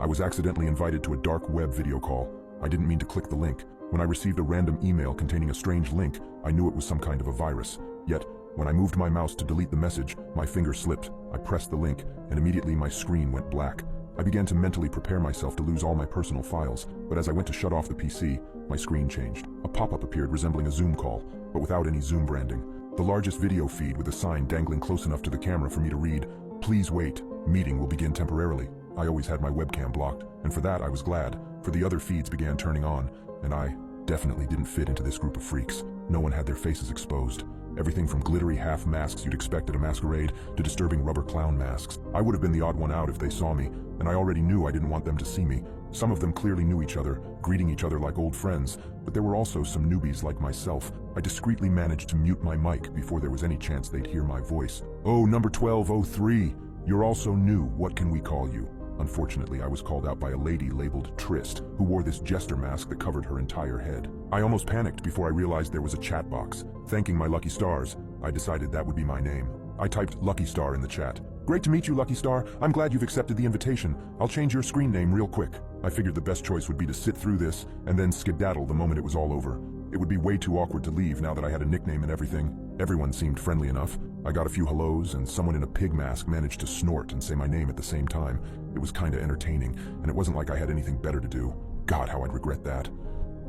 I was accidentally invited to a dark web video call. I didn't mean to click the link. When I received a random email containing a strange link, I knew it was some kind of a virus. Yet, when I moved my mouse to delete the message, my finger slipped. I pressed the link, and immediately my screen went black. I began to mentally prepare myself to lose all my personal files, but as I went to shut off the PC, my screen changed. A pop-up appeared resembling a Zoom call, but without any Zoom branding. The largest video feed with a sign dangling close enough to the camera for me to read, "Please wait, meeting will begin temporarily." I always had my webcam blocked, and for that I was glad, for the other feeds began turning on, and I definitely didn't fit into this group of freaks. No one had their faces exposed. Everything from glittery half masks you'd expect at a masquerade to disturbing rubber clown masks. I would have been the odd one out if they saw me, and I already knew I didn't want them to see me. Some of them clearly knew each other, greeting each other like old friends, but there were also some newbies like myself. I discreetly managed to mute my mic before there was any chance they'd hear my voice. "Oh, number 1203, you're also new, what can we call you?" Unfortunately, I was called out by a lady labeled Trist, who wore this jester mask that covered her entire head. I almost panicked before I realized there was a chat box. Thanking my lucky stars, I decided that would be my name. I typed Lucky Star in the chat. "Great to meet you, Lucky Star. I'm glad you've accepted the invitation. I'll change your screen name real quick." I figured the best choice would be to sit through this and then skedaddle the moment it was all over. It would be way too awkward to leave now that I had a nickname and everything. Everyone seemed friendly enough. I got a few hellos, and someone in a pig mask managed to snort and say my name at the same time. It was kinda entertaining, and it wasn't like I had anything better to do. God, how I'd regret that.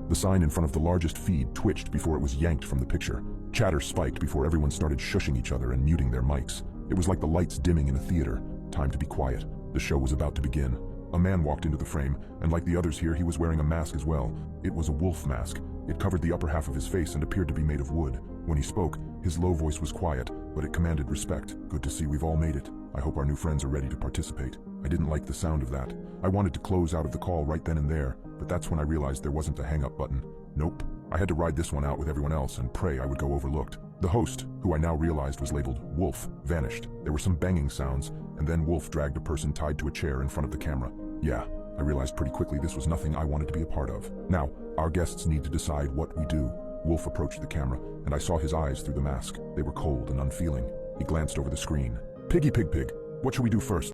The sign in front of the largest feed twitched before it was yanked from the picture. Chatter spiked before everyone started shushing each other and muting their mics. It was like the lights dimming in a theater. Time to be quiet. The show was about to begin. A man walked into the frame, and like the others here, he was wearing a mask as well. It was a wolf mask. It covered the upper half of his face and appeared to be made of wood. When he spoke, his low voice was quiet, but it commanded respect. "Good to see we've all made it. I hope our new friends are ready to participate." I didn't like the sound of that. I wanted to close out of the call right then and there, but that's when I realized there wasn't a hang-up button. Nope. I had to ride this one out with everyone else and pray I would go overlooked. The host, who I now realized was labeled Wolf, vanished. There were some banging sounds, and then Wolf dragged a person tied to a chair in front of the camera. Yeah, I realized pretty quickly this was nothing I wanted to be a part of. Now, our guests need to decide what we do. Wolf approached the camera, and I saw his eyes through the mask. They were cold and unfeeling. He glanced over the screen. "Piggy Pig Pig, what shall we do first?"